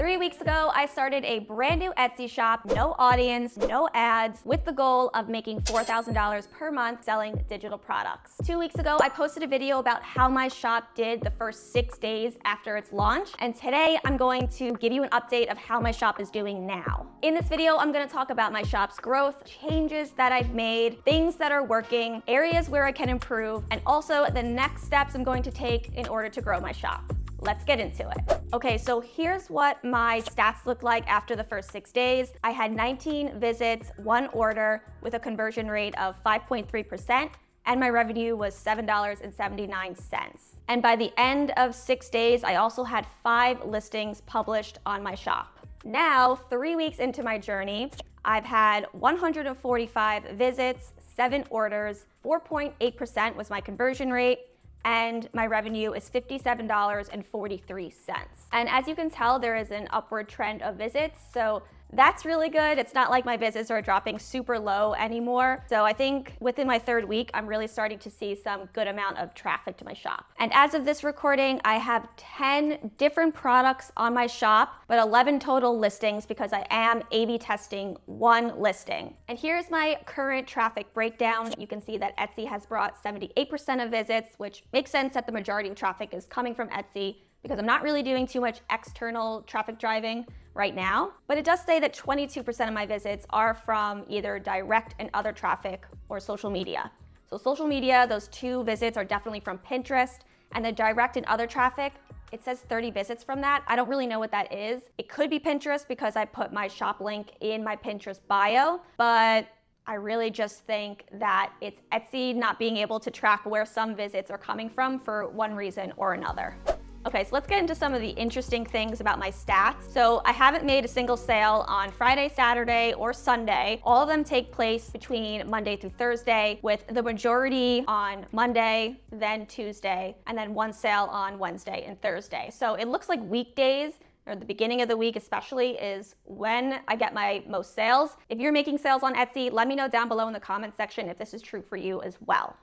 3 weeks ago, I started a brand new Etsy shop, no audience, no ads, with the goal of making $4,000 per month selling digital products. 2 weeks ago, I posted a video about how my shop did the first 6 days after its launch, and today I'm going to give you an update of how my shop is doing now. In this video, I'm going to talk about my shop's growth, changes that I've made, things that are working, areas where I can improve, and also the next steps I'm going to take in order to grow my shop. Let's get into it. Okay, so here's what my stats look like after the first 6 days. I had 19 visits, 1 order with a conversion rate of 5.3%, and my revenue was $7.79. And by the end of 6 days, I also had 5 listings published on my shop. Now, 3 weeks into my journey, I've had 145 visits, 7 orders, 4.8% was my conversion rate, and my revenue is $57.43. And as you can tell, there is an upward trend of visits, so that's really good. It's not like my visits are dropping super low anymore. So I think within my 3rd week, I'm really starting to see some good amount of traffic to my shop. And as of this recording, I have 10 different products on my shop, but 11 total listings because I am A/B testing 1 listing. And here's my current traffic breakdown. You can see that Etsy has brought 78% of visits, which makes sense that the majority of traffic is coming from Etsy because I'm not really doing too much external traffic driving right now. But it does say that 22% of my visits are from either direct and other traffic or social media. So social media, those 2 visits are definitely from Pinterest, and the direct and other traffic, it says 30 visits from that. I don't really know what that is. It could be Pinterest because I put my shop link in my Pinterest bio, but I really just think that it's Etsy not being able to track where some visits are coming from for one reason or another. Okay, so let's get into some of the interesting things about my stats. So I haven't made a single sale on Friday, Saturday, or Sunday. All of them take place between Monday through Thursday, with the majority on Monday, then Tuesday, and then 1 sale on Wednesday and Thursday. So it looks like weekdays, or the beginning of the week especially, is when I get my most sales. If you're making sales on Etsy, let me know down below in the comment section if this is true for you as well.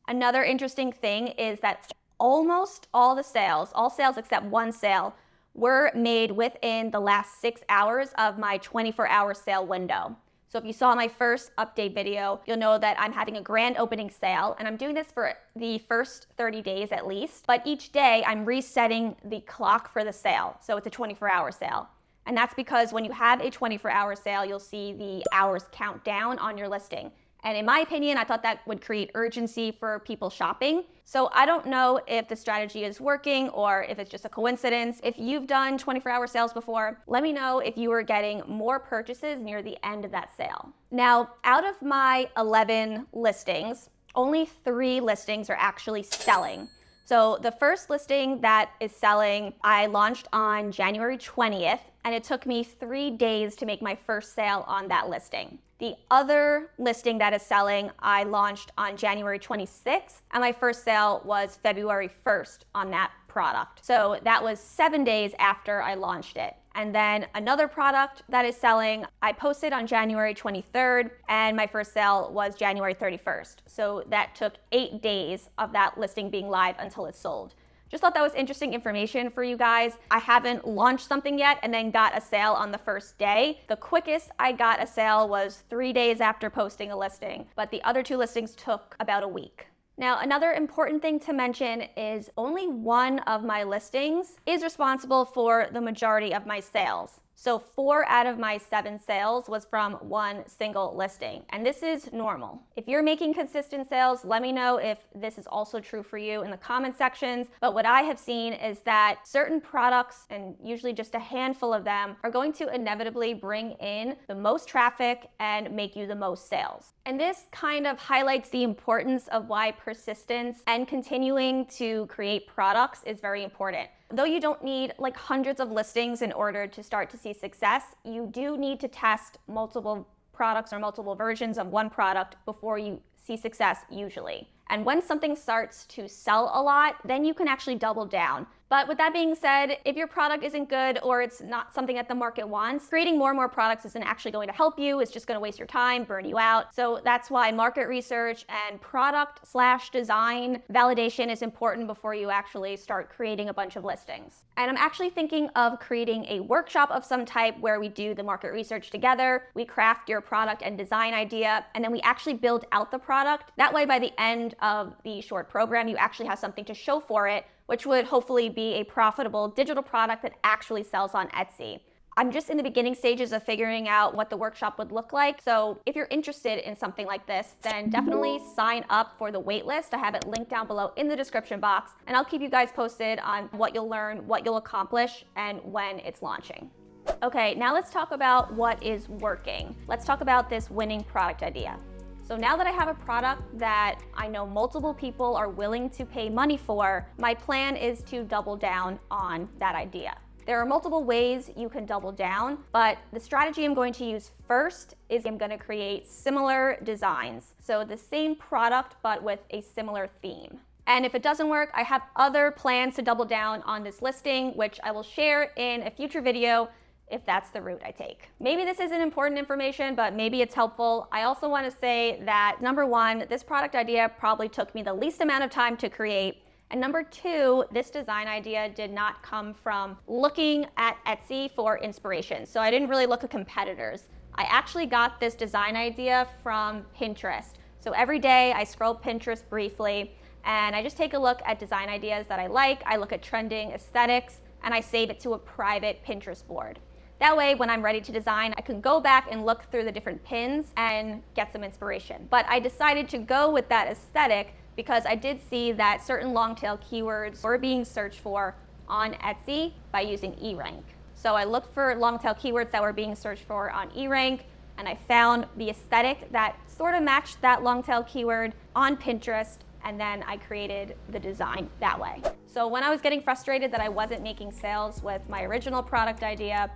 Another interesting thing is that almost all sales except 1 sale, were made within the last 6 hours of my 24-hour sale window. So if you saw my first update video, you'll know that I'm having a grand opening sale, and I'm doing this for the first 30 days at least. But each day I'm resetting the clock for the sale. So it's a 24-hour sale. And that's because when you have a 24-hour sale, you'll see the hours count down on your listing. And in my opinion, I thought that would create urgency for people shopping. So I don't know if the strategy is working or if it's just a coincidence. If you've done 24-hour sales before, let me know if you were getting more purchases near the end of that sale. Now, out of my 11 listings, only 3 listings are actually selling. So the first listing that is selling, I launched on January 20th, and it took me 3 days to make my first sale on that listing. The other listing that is selling, I launched on January 26th, and my first sale was February 1st on that product. So that was 7 days after I launched it. And then another product that is selling, I posted on January 23rd, and my first sale was January 31st. So that took 8 days of that listing being live until it sold. Just thought that was interesting information for you guys. I haven't launched something yet and then got a sale on the first day. The quickest I got a sale was 3 days after posting a listing, but the other 2 listings took about a week. Now, another important thing to mention is only 1 of my listings is responsible for the majority of my sales. So 4 out of my 7 sales was from 1 single listing, and this is normal. If you're making consistent sales, let me know if this is also true for you in the comment sections. But what I have seen is that certain products, and usually just a handful of them, are going to inevitably bring in the most traffic and make you the most sales. And this kind of highlights the importance of why persistence and continuing to create products is very important. Though you don't need like hundreds of listings in order to start to see success, you do need to test multiple products or multiple versions of 1 product before you see success usually. And when something starts to sell a lot, then you can actually double down. But with that being said, if your product isn't good or it's not something that the market wants, creating more and more products isn't actually going to help you. It's just going to waste your time, burn you out. So that's why market research and product/design validation is important before you actually start creating a bunch of listings. And I'm actually thinking of creating a workshop of some type where we do the market research together, we craft your product and design idea, and then we actually build out the product. That way, by the end of the short program, you actually have something to show for it, which would hopefully be a profitable digital product that actually sells on Etsy. I'm just in the beginning stages of figuring out what the workshop would look like. So if you're interested in something like this, then definitely sign up for the waitlist. I have it linked down below in the description box, and I'll keep you guys posted on what you'll learn, what you'll accomplish, and when it's launching. Okay, now let's talk about what is working. Let's talk about this winning product idea. So now that I have a product that I know multiple people are willing to pay money for, my plan is to double down on that idea. There are multiple ways you can double down, but the strategy I'm going to use first is I'm going to create similar designs. So the same product, but with a similar theme. And if it doesn't work, I have other plans to double down on this listing, which I will share in a future video if that's the route I take. Maybe this isn't important information, but maybe it's helpful. I also want to say that number one, this product idea probably took me the least amount of time to create. And number two, this design idea did not come from looking at Etsy for inspiration. So I didn't really look at competitors. I actually got this design idea from Pinterest. So every day I scroll Pinterest briefly and I just take a look at design ideas that I like. I look at trending aesthetics and I save it to a private Pinterest board. That way, when I'm ready to design, I can go back and look through the different pins and get some inspiration. But I decided to go with that aesthetic because I did see that certain long tail keywords were being searched for on Etsy by using eRank. So I looked for long tail keywords that were being searched for on eRank, and I found the aesthetic that sort of matched that long tail keyword on Pinterest, and then I created the design that way. So when I was getting frustrated that I wasn't making sales with my original product idea,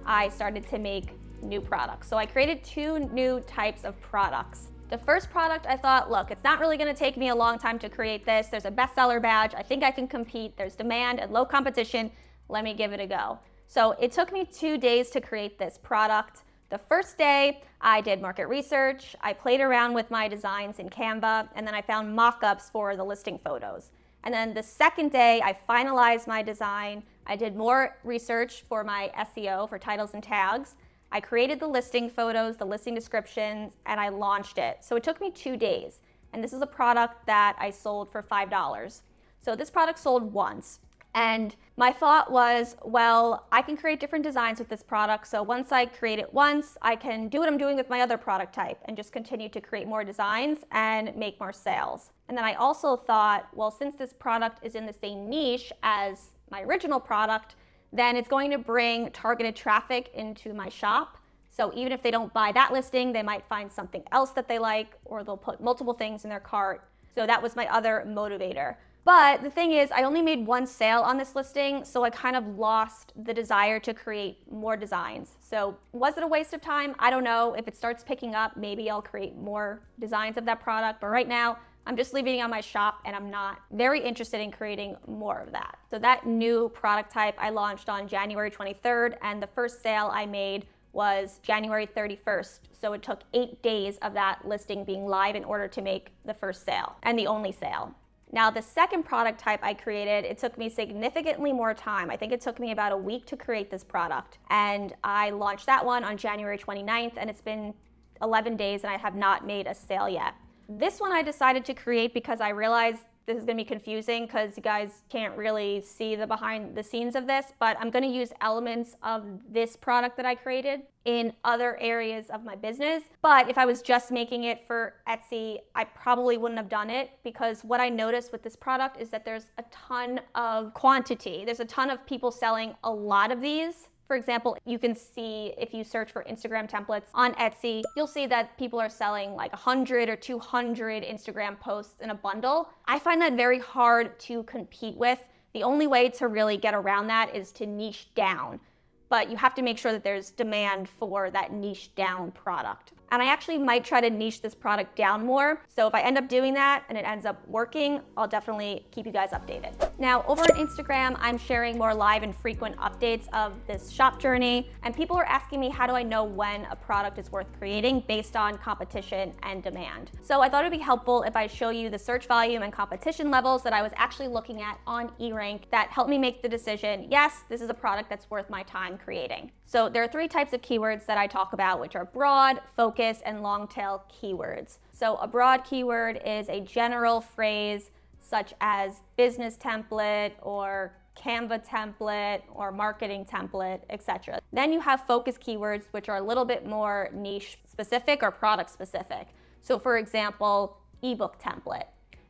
I started to make new products. So I created two new types of products. The first product, I thought, look, it's not really gonna take me a long time to create this. There's a bestseller badge. I think I can compete. There's demand and low competition. Let me give it a go. So it took me 2 days to create this product. The first day, I did market research. I played around with my designs in Canva, and then I found mock-ups for the listing photos. And then the second day, I finalized my design. I did more research for my SEO, for titles and tags. I created the listing photos, the listing descriptions, and I launched it. So it took me 2 days. And this is a product that I sold for $5. So this product sold once. And my thought was, well, I can create different designs with this product. So once I create it once, I can do what I'm doing with my other product type and just continue to create more designs and make more sales. And then I also thought, well, since this product is in the same niche as my original product, then it's going to bring targeted traffic into my shop. So even if they don't buy that listing, they might find something else that they like, or they'll put multiple things in their cart. So that was my other motivator. But the thing is, I only made one sale on this listing, so I kind of lost the desire to create more designs. So was it a waste of time? I don't know. If it starts picking up, maybe I'll create more designs of that product. But right now, I'm just leaving it on my shop, and I'm not very interested in creating more of that. So that new product type I launched on January 23rd, and the first sale I made was January 31st. So it took 8 days of that listing being live in order to make the first sale, and the only sale. Now, the second product type I created, it took me significantly more time. I think it took me about a week to create this product. And I launched that one on January 29th, and it's been 11 days, and I have not made a sale yet. This one I decided to create because I realized this is gonna be confusing because you guys can't really see the behind the scenes of this, but I'm gonna use elements of this product that I created in other areas of my business. But if I was just making it for Etsy, I probably wouldn't have done it, because what I noticed with this product is that there's a ton of quantity. There's a ton of people selling a lot of these. For example, you can see if you search for Instagram templates on Etsy, you'll see that people are selling like 100 or 200 Instagram posts in a bundle. I find that very hard to compete with. The only way to really get around that is to niche down. But you have to make sure that there's demand for that niche down product. And I actually might try to niche this product down more. So if I end up doing that and it ends up working, I'll definitely keep you guys updated. Now, over on Instagram, I'm sharing more live and frequent updates of this shop journey. And people are asking me, how do I know when a product is worth creating based on competition and demand? So I thought it'd be helpful if I show you the search volume and competition levels that I was actually looking at on eRank that helped me make the decision, yes, this is a product that's worth my time creating. So there are 3 types of keywords that I talk about, which are broad, focus, and long tail keywords. So a broad keyword is a general phrase such as business template or Canva template or marketing template, etc. Then you have focus keywords, which are a little bit more niche specific or product specific. So for example, ebook template.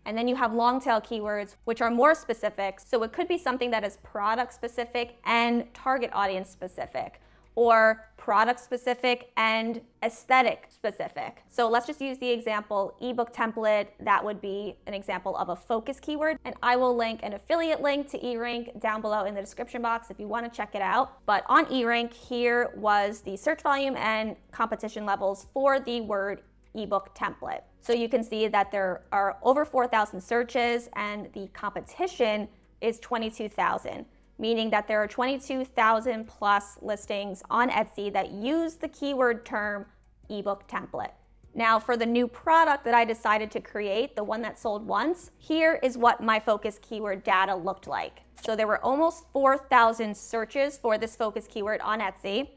And then you have long tail keywords, which are more specific. So it could be something that is product specific and target audience specific, or product specific and aesthetic specific. So let's just use the example ebook template. That would be an example of a focus keyword. And I will link an affiliate link to eRank down below in the description box if you want to check it out. But on eRank, here was the search volume and competition levels for the word ebook template. So you can see that there are over 4,000 searches and the competition is 22,000. Meaning that there are 22,000 plus listings on Etsy that use the keyword term ebook template. Now for the new product that I decided to create, the one that sold once, here is what my focus keyword data looked like. So there were almost 4,000 searches for this focus keyword on Etsy,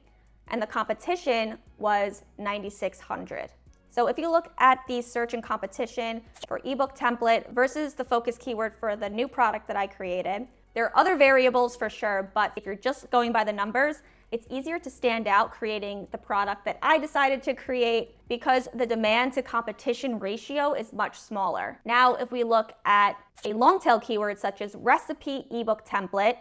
and the competition was 9,600. So if you look at the search and competition for ebook template versus the focus keyword for the new product that I created, there are other variables for sure, but if you're just going by the numbers, it's easier to stand out creating the product that I decided to create because the demand to competition ratio is much smaller. Now, if we look at a long tail keyword such as recipe ebook template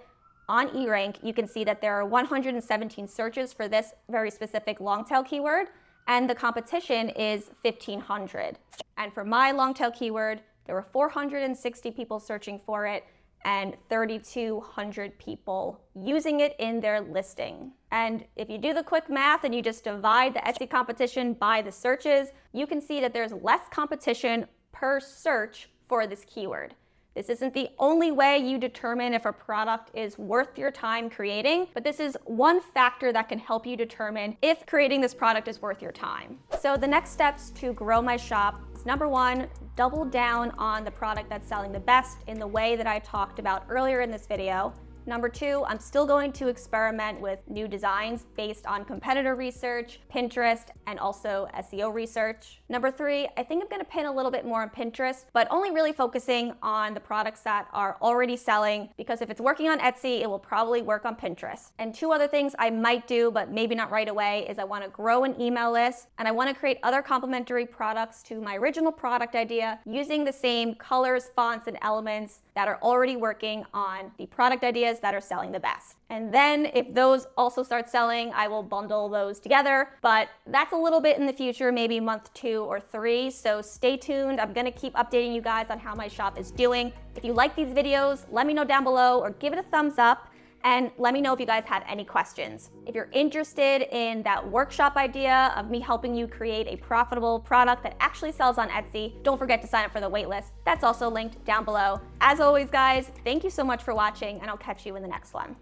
on eRank, you can see that there are 117 searches for this very specific long tail keyword, and the competition is 1,500. And for my long tail keyword, there were 460 people searching for it, and 3,200 people using it in their listing. And if you do the quick math and you just divide the Etsy competition by the searches, you can see that there's less competition per search for this keyword. This isn't the only way you determine if a product is worth your time creating, but this is one factor that can help you determine if creating this product is worth your time. So the next steps to grow my shop is number 1, double down on the product that's selling the best in the way that I talked about earlier in this video. Number 2, I'm still going to experiment with new designs based on competitor research, Pinterest, and also SEO research. Number 3, I think I'm gonna pin a little bit more on Pinterest, but only really focusing on the products that are already selling, because if it's working on Etsy, it will probably work on Pinterest. And 2 other things I might do, but maybe not right away, is I wanna grow an email list, and I wanna create other complementary products to my original product idea using the same colors, fonts, and elements that are already working on the product ideas that are selling the best. And then if those also start selling, I will bundle those together, but that's a little bit in the future, maybe month 2 or 3, so stay tuned. I'm gonna keep updating you guys on how my shop is doing. If you like these videos, let me know down below or give it a thumbs up. And let me know if you guys have any questions. If you're interested in that workshop idea of me helping you create a profitable product that actually sells on Etsy, don't forget to sign up for the waitlist. That's also linked down below. As always, guys, thank you so much for watching, and I'll catch you in the next one.